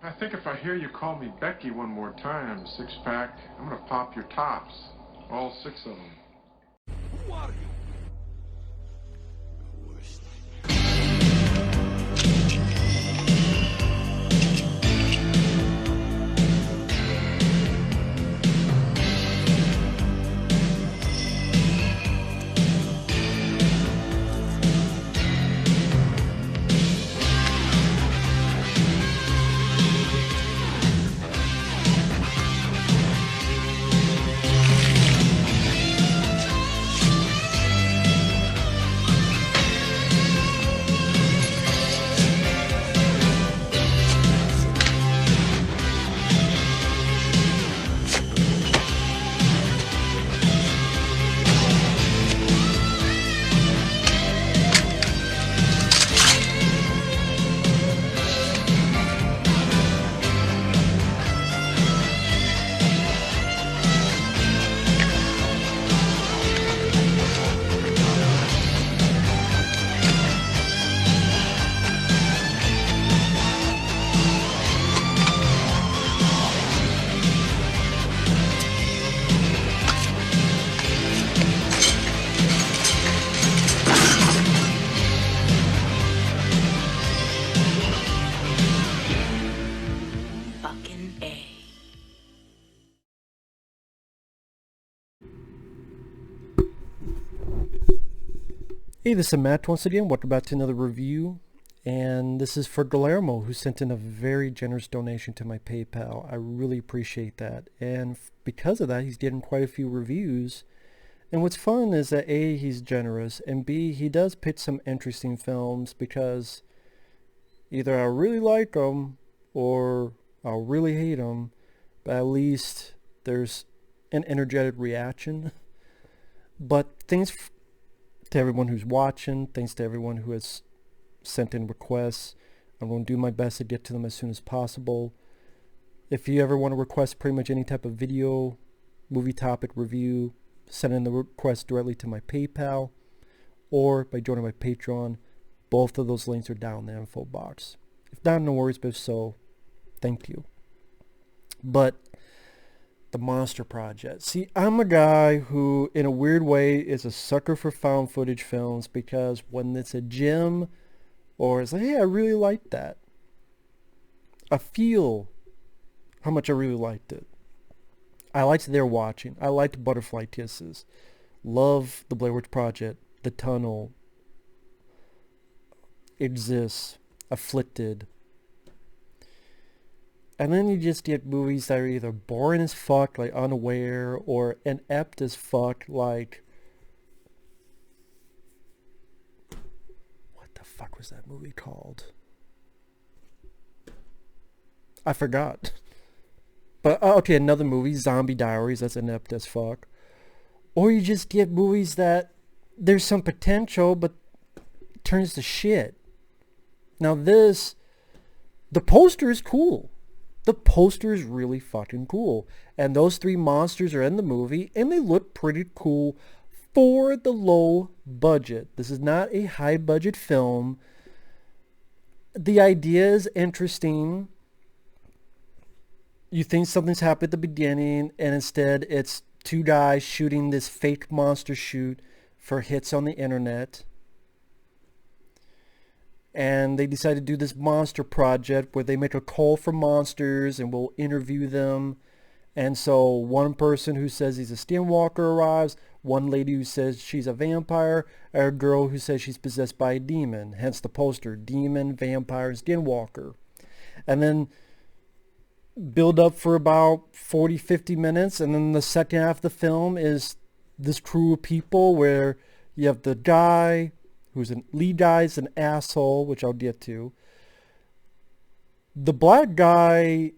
I think if I hear you call me Becky one more time, six-pack, I'm gonna pop your tops. All six of them. Who are you? Hey, this is Matt once again. Welcome back to another review. And this is for Guillermo, who sent in a very generous donation to my PayPal. I really appreciate that. And because of that, he's getting quite a few reviews. And what's fun is that A, he's generous, and B, he does pitch some interesting films because either I really like them or I'll really hate them, but at least there's an energetic reaction. But thanks to everyone who's watching, thanks to everyone who has sent in requests. I'm going to do my best to get to them as soon as possible. If you ever want to request pretty much any type of video, movie topic review, send in the request directly to my PayPal or by joining my Patreon. Both of those links are down in the info box. If not, no worries, but if so, thank you. But the Monster Project. See, I'm a guy who, in a weird way, is a sucker for found footage films because when it's a gem or it's like, hey, I really liked that, I feel how much I really liked it. I liked There Watching. I liked Butterfly Kisses. Love The Blair Witch Project, The Tunnel, Exists, Afflicted. And then you just get movies that are either boring as fuck, like Unaware, or inept as fuck, like... What the fuck was that movie called? I forgot. But, okay, another movie, Zombie Diaries, that's inept as fuck. Or you just get movies that there's some potential, but turns to shit. Now this, the poster is cool. The poster is really fucking cool. And those three monsters are in the movie, and they look pretty cool for the low budget. This is not a high budget film. The idea is interesting. You think something's happened at the beginning, and instead it's two guys shooting this fake monster shoot for hits on the internet. And they decide to do this monster project where they make a call for monsters and will interview them. And so one person who says he's a skinwalker arrives, one lady who says she's a vampire, and a girl who says she's possessed by a demon. Hence the poster, demon, vampire, and skinwalker. And then build up for about 40-50 minutes, and then the second half of the film is this crew of people where you have the guy who's an lead guy is an asshole, which I'll get to. The black guy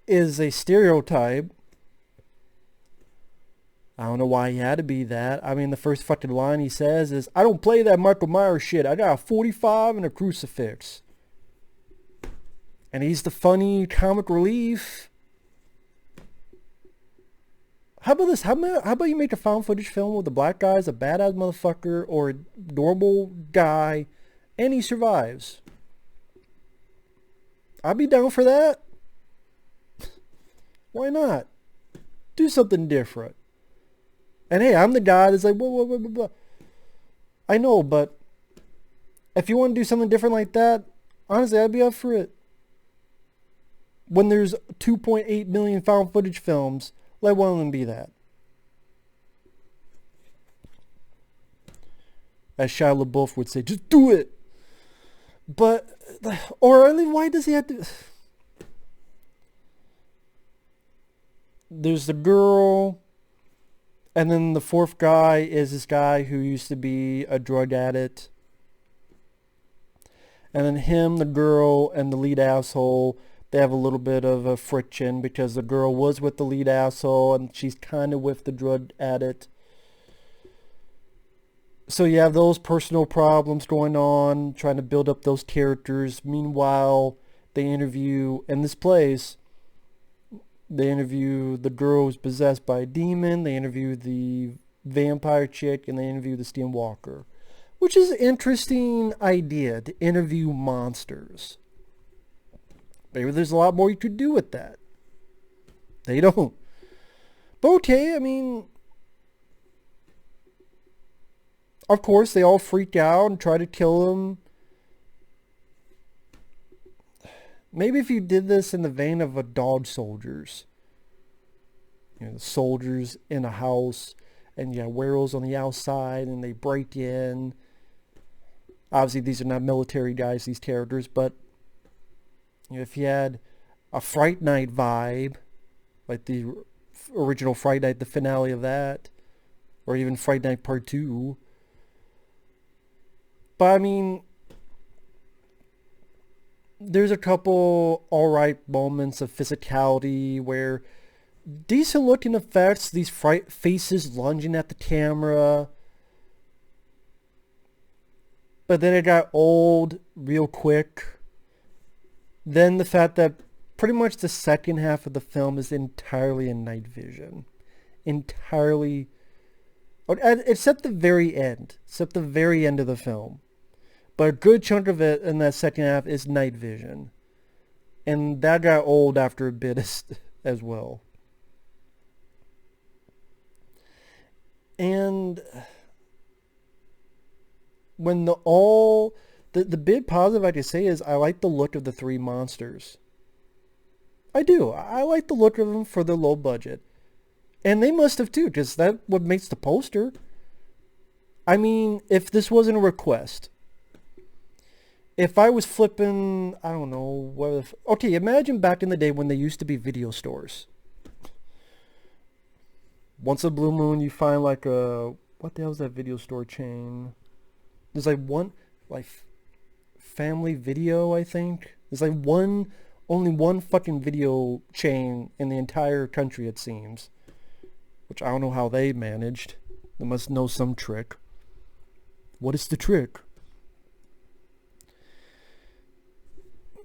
is a stereotype. I don't know why he had to be that. I mean, the first fucking line he says is, I don't play that Michael Myers shit. I got a 45 and a crucifix. And he's the funny comic relief. How about this? How about you make a found footage film with the black guy's a badass motherfucker or a normal guy, and he survives? I'd be down for that. Why not? Do something different. And hey, I'm the guy that's like, whoa. I know, but if you want to do something different like that, honestly, I'd be up for it. When there's 2.8 million found footage films, let one of them be that. As Shia LaBeouf would say, just do it. But, or why does he have to? There's the girl, and then the fourth guy is this guy who used to be a drug addict. And then him, the girl, and the lead asshole, they have a little bit of a friction because the girl was with the lead asshole and she's kind of with the drug addict. So you have those personal problems going on, trying to build up those characters. Meanwhile, they interview, in this place, they interview the girl who's possessed by a demon, they interview the vampire chick, and they interview the skinwalker. Which is an interesting idea, to interview monsters. Maybe there's a lot more you could do with that. They don't. But okay, I mean, of course, they all freak out and try to kill him. Maybe if you did this in the vein of a Dog Soldiers. You know, the soldiers in a house and you got werewolves on the outside and they break in. Obviously, these are not military guys, these characters, but you know, if you had a Fright Night vibe, like the original Fright Night, the finale of that, or even Fright Night Part 2. But I mean, there's a couple alright moments of physicality where decent looking effects, these faces lunging at the camera. But then it got old real quick. Then the fact that pretty much the second half of the film is entirely in night vision. Entirely. Except the very end. Except the very end of the film. But a good chunk of it in that second half is night vision. And that got old after a bit as well. And when the big positive I can say is I like the look of the three monsters. I do. I like the look of them for the low budget. And they must have too, because that's what makes the poster. I mean, if this wasn't a request, if I was flipping, I don't know, okay, imagine back in the day when there used to be video stores. Once a blue moon, you find like what the hell is that video store chain? There's like one, like Family Video, I think. There's like only one fucking video chain in the entire country, it seems. Which I don't know how they managed. They must know some trick. What is the trick?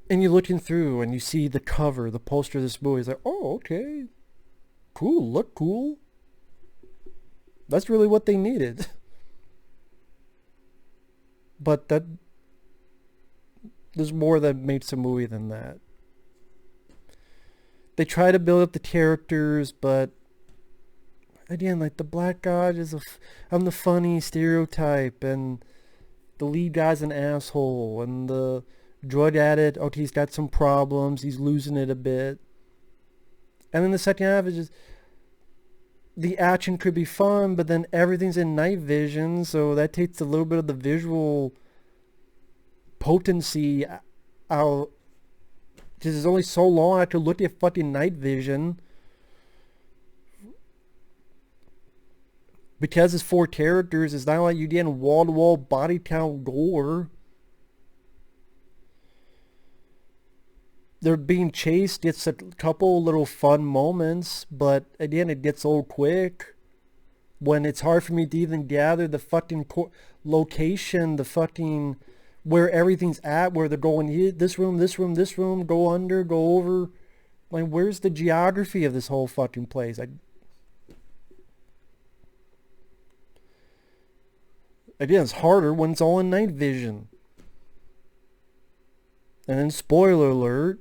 And you're looking through and you see the cover, the poster of this movie. It's like, oh, okay. Cool, look cool. That's really what they needed. But there's more that makes a movie than that. They try to build up the characters, but again, like the black guy is I'm the funny stereotype, and the lead guy's an asshole, and the drug addict, okay, he's got some problems, he's losing it a bit. And then the second half is just, the action could be fun, but then everything's in night vision, so that takes a little bit of the visual potency out. Because there's only so long I could look at fucking night vision. Because it's 4 characters, it's not like you get wall-to-wall body count gore. They're being chased, gets a couple little fun moments, but again, it gets old quick. When it's hard for me to even gather the fucking location, the fucking where everything's at, where they're going here, this room, go under, go over. Like, where's the geography of this whole fucking place? Again, it's harder when it's all in night vision. And then, spoiler alert,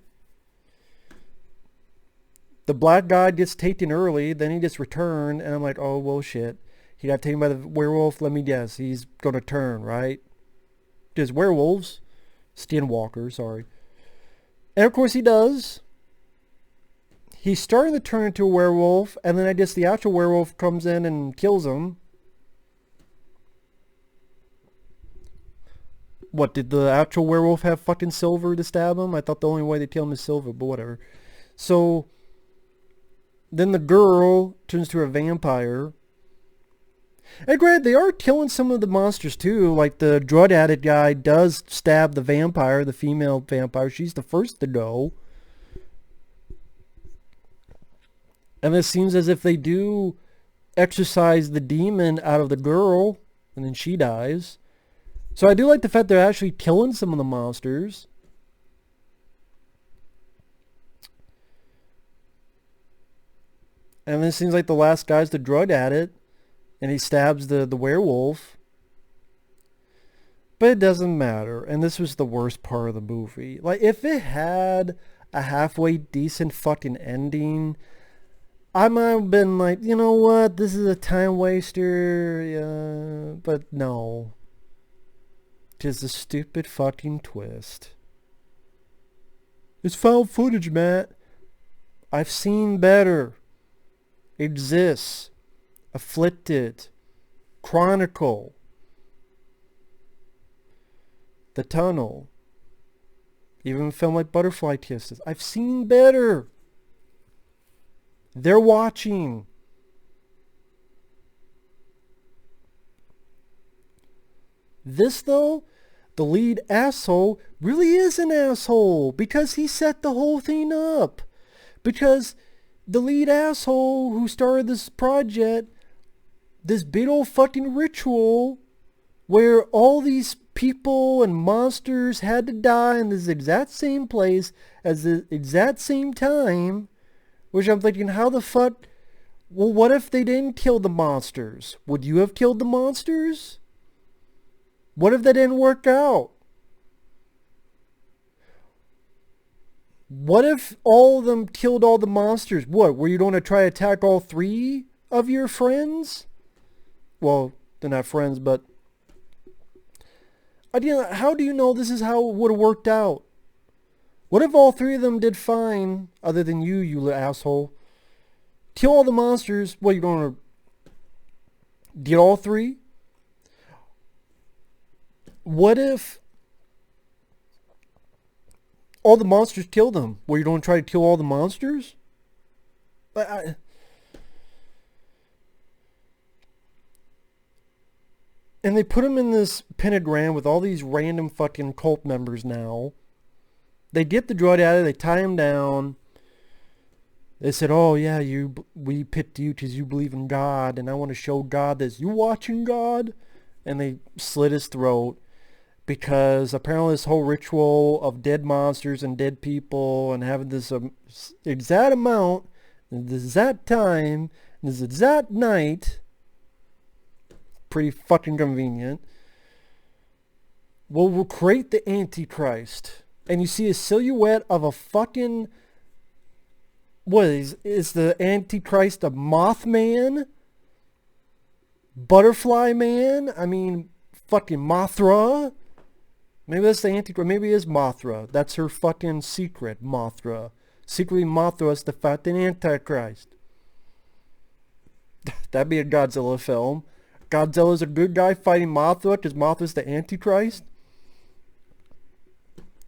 the black guy gets taken early, then he gets returned, and I'm like, oh, well, shit. He got taken by the werewolf, let me guess. He's going to turn, right? Because werewolves, skinwalker, sorry. And of course he does. He's starting to turn into a werewolf, and then I guess the actual werewolf comes in and kills him. What, did the actual werewolf have fucking silver to stab him? I thought the only way they kill him is silver, but whatever. So, then the girl turns to a vampire. And granted, they are killing some of the monsters too. Like the drug addict guy does stab the vampire, the female vampire. She's the first to go. And it seems as if they do exorcise the demon out of the girl, and then she dies. So I do like the fact they're actually killing some of the monsters. And then it seems like the last guy's the drug addict, and he stabs the werewolf. But it doesn't matter. And this was the worst part of the movie. Like, if it had a halfway decent fucking ending, I might have been like, you know what, this is a time waster. Yeah. But no. Just a stupid fucking twist. It's found footage, Matt. I've seen better. Exists. Afflicted. Chronicle. The Tunnel. Even a film like Butterfly Kisses. I've seen better. They're watching. This, though, the lead asshole really is an asshole because he set the whole thing up. Because the lead asshole who started this project, this big old fucking ritual where all these people and monsters had to die in this exact same place at the exact same time, which I'm thinking, how the fuck? Well, what if they didn't kill the monsters? Would you have killed the monsters? What if that didn't work out? What if all of them killed all the monsters? What, were you going to try to attack all three of your friends? Well, they're not friends, but again, how do you know this is how it would have worked out? What if all three of them did fine, other than you, you little asshole? Kill all the monsters. What, you going to get all three? What if all the monsters killed them? Were you going to try to kill all the monsters? And they put him in this pentagram with all these random fucking cult members now. They get the drug addict, they tie him down. They said, oh yeah, we picked you because you believe in God, and I want to show God this. You watching God? And they slit his throat. Because apparently this whole ritual of dead monsters and dead people and having this exact amount, this exact time, this exact night, pretty fucking convenient, will create the Antichrist. And you see a silhouette of a fucking, what is the Antichrist a Mothman? Butterfly Man? I mean, fucking Mothra? Maybe that's the Antichrist. Maybe it is Mothra. That's her fucking secret, Mothra. Secretly, Mothra is the fucking Antichrist. That'd be a Godzilla film. Godzilla's a good guy fighting Mothra because Mothra's the Antichrist.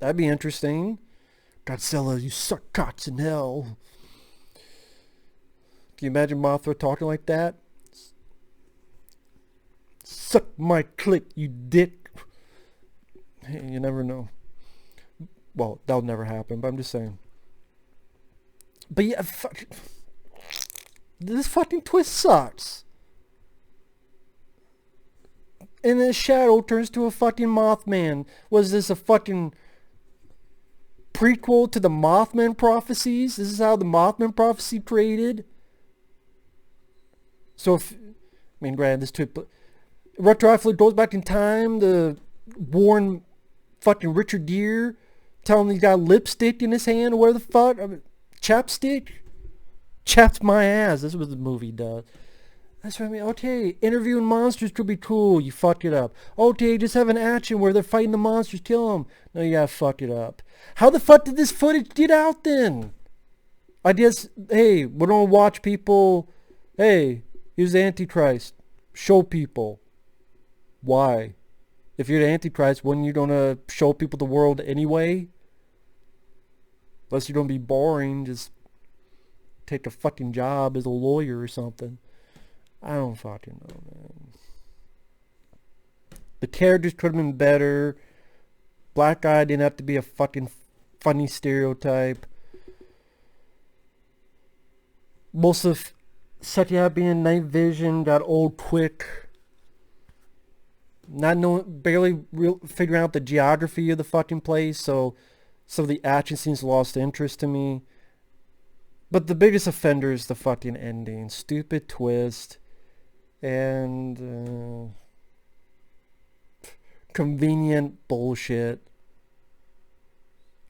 That'd be interesting. Godzilla, you suck cocks in hell. Can you imagine Mothra talking like that? Suck my clit, you dick. You never know. Well, that'll never happen, but I'm just saying. But yeah, this fucking twist sucks. And then Shadow turns to a fucking Mothman. Was this a fucking prequel to the Mothman prophecies? This is how the Mothman prophecy created? So if, I mean, granted, this took, retroactively goes back in time to warn fucking Richard Gere Tell him he's got lipstick in his hand or where the fuck? I mean, chapstick? Chaps my ass. That's what the movie does. That's what I mean. Okay, interviewing monsters could be cool. You fucked it up. Okay, just have an action where they're fighting the monsters, kill them. No, you gotta fuck it up. How the fuck did this footage get out then? I guess, hey, we're gonna watch people. Hey, here's the Antichrist. Show people. Why? If you're the Antichrist, wouldn't you gonna show people the world anyway? Unless you're gonna be boring, just take a fucking job as a lawyer or something. I don't fucking know, man. The characters could have been better. Black guy didn't have to be a fucking funny stereotype. Most of second half being night vision got old quick. Not knowing, barely figuring out the geography of the fucking place, so some of the action scenes lost interest to me. But the biggest offender is the fucking ending. Stupid twist. And convenient bullshit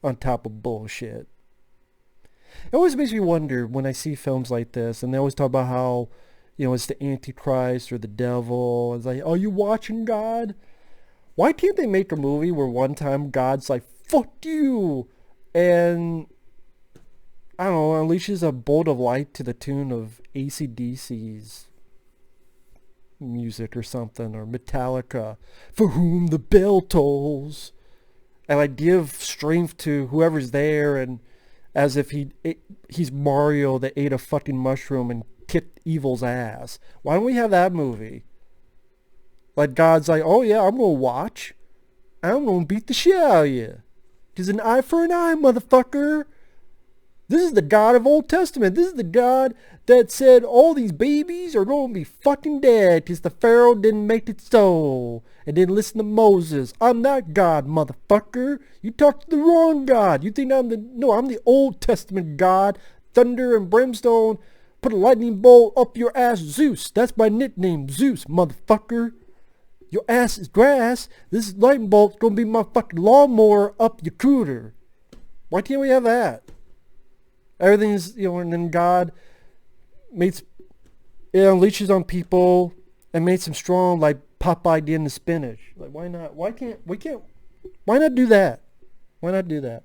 on top of bullshit. It always makes me wonder when I see films like this, and they always talk about how, you know, it's the Antichrist or the devil. It's like, are you watching God? Why can't they make a movie where one time God's like, fuck you, and I don't know, unleashes a bolt of light to the tune of AC/DC's music or something, or Metallica, for whom the bell tolls, and like give strength to whoever's there, and as if he's Mario that ate a fucking mushroom and kicked evil's ass. Why don't we have that movie? Like God's like, oh yeah, I'm gonna watch, I'm gonna beat the shit out of you. 'Tis an eye for an eye, motherfucker. This is the God of Old Testament. This is the God that said all these babies are going to be fucking dead because the Pharaoh didn't make it so and didn't listen to Moses. I'm that God, motherfucker. You talked to the wrong God. You think I'm the Old Testament God. Thunder and brimstone. Put a lightning bolt up your ass, Zeus. That's my nickname, Zeus, motherfucker. Your ass is grass. This lightning bolt's going to be my fucking lawnmower up your cooter. Why can't we have that? Everything's, you know, and then God makes, it unleashes on people and makes them strong like Popeye did in the spinach. Like, why not? Why not do that? Why not do that?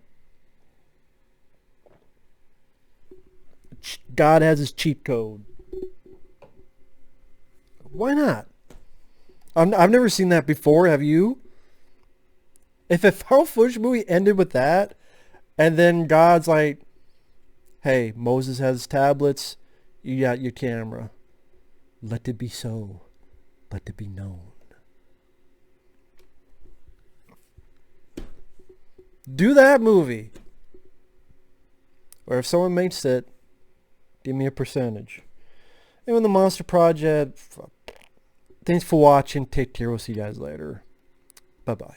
God has his cheat code. Why not? I've never seen that before. Have you? If a found footage movie ended with that, and then God's like, hey, Moses has his tablets, you got your camera. Let it be so. Let it be known. Do that movie. Or if someone makes it, give me a percentage. And with the Monster Project, thanks for watching. Take care. We'll see you guys later. Bye-bye.